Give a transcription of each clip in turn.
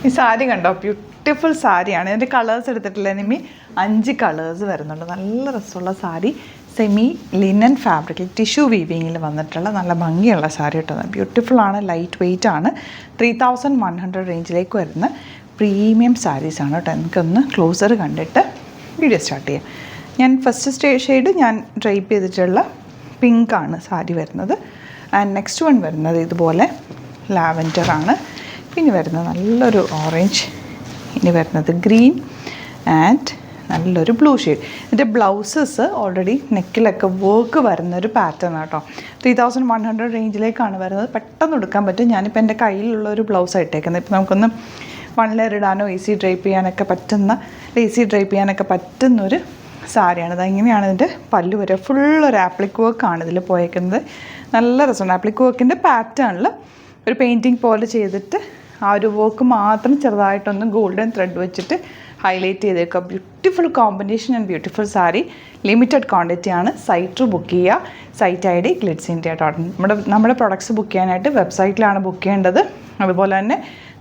ഈ സാരി കണ്ടോ, ബ്യൂട്ടിഫുൾ സാരിയാണ്. ഇതിൻ്റെ കളേഴ്സ് എടുത്തിട്ടില്ല നിമ്മി, 5 കളേഴ്സ് വരുന്നുണ്ട്. നല്ല രസമുള്ള സാരി, സെമി ലിനൻ ഫാബ്രിക്കിൽ ടിഷ്യൂ വീവിങ്ങിൽ വന്നിട്ടുള്ള നല്ല ഭംഗിയുള്ള സാരി കേട്ടോ. ബ്യൂട്ടിഫുള്ളാണ്, ലൈറ്റ് വെയ്റ്റ് ആണ്. 3100 റേഞ്ചിലേക്ക് വരുന്ന പ്രീമിയം സാരീസാണ് കേട്ടോ. നമുക്കൊന്ന് ക്ലോസർ കണ്ടിട്ട് വീഡിയോ സ്റ്റാർട്ട് ചെയ്യാം. ഞാൻ ഫസ്റ്റ് ഷെയ്ഡ് ഞാൻ ഡ്രൈപ്പ് ചെയ്തിട്ടുള്ള പിങ്കാണ് സാരി വരുന്നത്. ആൻഡ് നെക്സ്റ്റ് വൺ വരുന്നത് ഇതുപോലെ ലാവൻഡറാണ്. പിന്നെ വരുന്നത് നല്ലൊരു ഓറഞ്ച്, ഇനി വരുന്നത് ഗ്രീൻ ആൻഡ് നല്ലൊരു ബ്ലൂ ഷെയ്ഡ്. ഇതിൻ്റെ ബ്ലൗസസ് ഓൾറെഡി നെക്കിലൊക്കെ വർക്ക് വരുന്നൊരു പാറ്റേൺ കേട്ടോ. 3100 റേഞ്ചിലേക്കാണ് വരുന്നത്. പെട്ടെന്ന് എടുക്കാൻ പറ്റും. ഞാനിപ്പോൾ എൻ്റെ കയ്യിലുള്ളൊരു ബ്ലൗസാണ് ഇട്ടേക്കുന്നത്. ഇപ്പോൾ നമുക്കൊന്ന് 1 ലെയർ ഇടാനോ ഈസി ഡ്രൈപ്പ് ചെയ്യാനൊക്കെ പറ്റുന്നൊരു സാരിയാണ്. ഇതെങ്ങനെയാണ് ഇതിൻ്റെ പല്ലു വരെ ഫുള്ളൊരു ആപ്ലിക് വർക്കാണ് ഇതിൽ പോയേക്കുന്നത്. നല്ല രസമുണ്ട്. ആപ്ലിക് വർക്കിൻ്റെ പാറ്റേണിൽ ഒരു പെയിൻറ്റിങ് പോലെ ചെയ്തിട്ട് ആ ഒരു വർക്ക് മാത്രം ചെറുതായിട്ടൊന്ന് ഗോൾഡൻ ത്രെഡ് വെച്ചിട്ട് ഹൈലൈറ്റ് ചെയ്തേക്കുക. Beautiful combination and beautiful sari. Limited ക്വാണ്ടിറ്റിയാണ്. സൈറ്റ് ബുക്ക് ചെയ്യുക. Site ID glitzindia.in. നമ്മുടെ പ്രൊഡക്ട്സ് ബുക്ക് ചെയ്യാനായിട്ട് വെബ്സൈറ്റിലാണ് ബുക്ക് ചെയ്യേണ്ടത്. അതുപോലെ തന്നെ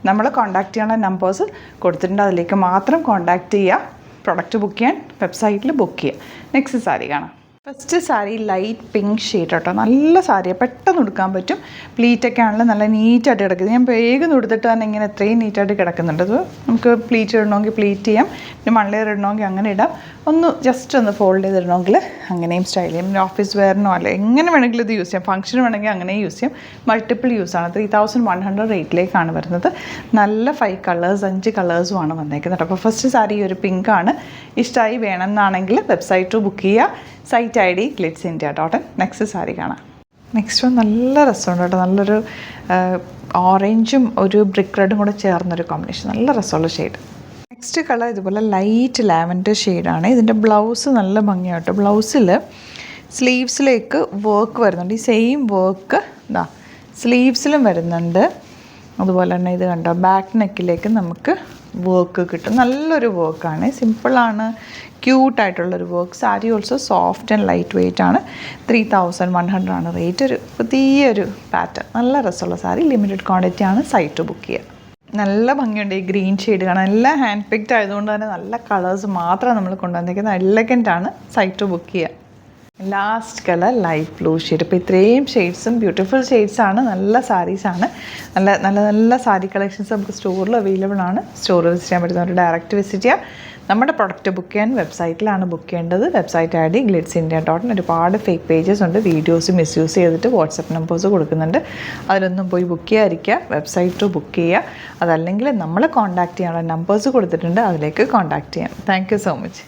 നമ്മൾ കോൺടാക്റ്റ് ചെയ്യാനുള്ള നമ്പേഴ്സ് കൊടുത്തിട്ടുണ്ട്, അതിലേക്ക് മാത്രം കോൺടാക്റ്റ് ചെയ്യുക. പ്രൊഡക്റ്റ് ബുക്ക് ചെയ്യാൻ വെബ്സൈറ്റിൽ ബുക്ക് ചെയ്യുക. നെക്സ്റ്റ് സാരി കാണാം. First sari light pink shade കേട്ടോ. നല്ല സാരിയാണ്, പെട്ടെന്ന് ഉടുക്കാൻ പറ്റും. പ്ലീറ്റൊക്കെ ആണെങ്കിലും നല്ല നീറ്റായിട്ട് കിടക്കുന്നത്. ഞാൻ വേഗം ഉടുത്തിട്ട് തന്നെ ഇങ്ങനെ എത്രയും നീറ്റായിട്ട് കിടക്കുന്നുണ്ട്. അത് നമുക്ക് പ്ലീറ്റ് ഇടണമെങ്കിൽ പ്ലീറ്റ് ചെയ്യാം, പിന്നെ 1 ലെയർ ഇടണമെങ്കിൽ അങ്ങനെ ഇടാം. ജസ്റ്റ് ഒന്ന് ഫോൾഡ് ചെയ്തിടണമെങ്കിൽ അങ്ങനെയും സ്റ്റൈൽ ചെയ്യാം. ഓഫീസ് വെയറിനോ അല്ല എങ്ങനെ വേണമെങ്കിലും ഇത് യൂസ് ചെയ്യാം. ഫംഗ്ഷന് വേണമെങ്കിൽ അങ്ങനെ യൂസ് ചെയ്യാം. മൾട്ടിപ്പിൾ യൂസാണ്. 3100 റേറ്റിലേക്കാണ് വരുന്നത്. നല്ല 5 കളേഴ്സുമാണ് വന്നേക്കുന്നത്. അപ്പോൾ ഫസ്റ്റ് സാരി ഒരു പിങ്കാണ്. ഇഷ്ടമായി വേണമെന്നാണെങ്കിൽ വെബ്സൈറ്റ് ബുക്ക് ചെയ്യുക. Site ID glitzindia.in. Next sari കാണാം. നെക്സ്റ്റ് നല്ല രസമുണ്ട് കേട്ടോ. നല്ലൊരു ഓറഞ്ചും ഒരു ബ്രിക്ക് റെഡും കൂടെ ചേർന്നൊരു കോമ്പിനേഷൻ. നല്ല രസമുള്ള ഷെയ്ഡ്. നെക്സ്റ്റ് കളർ ഇതുപോലെ ലൈറ്റ് ലാവൻഡർ ഷെയ്ഡാണ്. ഇതിൻ്റെ ബ്ലൗസ് നല്ല ഭംഗിയാട്ടോ. ബ്ലൗസിൽ സ്ലീവ്സിലേക്ക് വർക്ക് വരുന്നുണ്ട്. ഈ സെയിം വർക്ക് സ്ലീവ്സിലും വരുന്നുണ്ട്. അതുപോലെ തന്നെ ഇത് കണ്ടോ, ബാക്ക് നെക്കിലേക്ക് നമുക്ക് വർക്ക് കിട്ടും. നല്ലൊരു വർക്കാണ്, സിമ്പിളാണ്, ക്യൂട്ടായിട്ടുള്ളൊരു work. Sari also soft and light weight ആണ്. 3100 ആണ് റേറ്റ്. ഒരു പുതിയൊരു പാറ്റേൺ, നല്ല രസമുള്ള സാരി. ലിമിറ്റഡ് ക്വാണ്ടിറ്റി ആണ്. സൈറ്റ് ബുക്ക് ചെയ്യുക. നല്ല ഭംഗിയുണ്ട് ഈ ഗ്രീൻ ഷെയ്ഡ് കാണാൻ. എല്ലാം ഹാൻഡ് പിക്ഡ് ആയതുകൊണ്ട് തന്നെ നല്ല കളേഴ്സ് മാത്രം നമ്മൾ കൊണ്ടുവന്നിരിക്കുന്നത്. എലഗൻ്റ് ആണ്. സൈറ്റ് ബുക്ക് ചെയ്യുക. Last colour light blue shade. ഇപ്പോൾ ഇത്രയും ഷെയ്ഡ്സും ബ്യൂട്ടിഫുൾ ഷെയ്ഡ്സാണ്. നല്ല സാരീസാണ്. നല്ല സാരി കളക്ഷൻസ് നമുക്ക് സ്റ്റോറിൽ അവൈലബിൾ ആണ്. സ്റ്റോറിൽ വിസിറ്റ് ചെയ്യാൻ പറ്റുന്നവർ ഡയറക്റ്റ് വിസിറ്റ് ചെയ്യുക. നമ്മുടെ പ്രൊഡക്റ്റ് ബുക്ക് ചെയ്യാൻ വെബ്സൈറ്റിലാണ് ബുക്ക് ചെയ്യേണ്ടത്. Website ID glitzindia.in. ഒരുപാട് ഫേക്ക് പേജസ് ഉണ്ട്. വീഡിയോസ് മിസ്യൂസ് ചെയ്തിട്ട് വാട്സപ്പ് നമ്പേഴ്സ് കൊടുക്കുന്നുണ്ട്. അതിലൊന്നും പോയി ബുക്ക് ചെയ്യാതിരിക്കുക. വെബ്സൈറ്റ് ബുക്ക് ചെയ്യുക. അതല്ലെങ്കിൽ നമ്മളെ കോൺടാക്റ്റ് ചെയ്യാനുള്ള നമ്പേഴ്സ് കൊടുത്തിട്ടുണ്ട്, അതിലേക്ക് കോൺടാക്റ്റ് ചെയ്യാം. Thank you so much.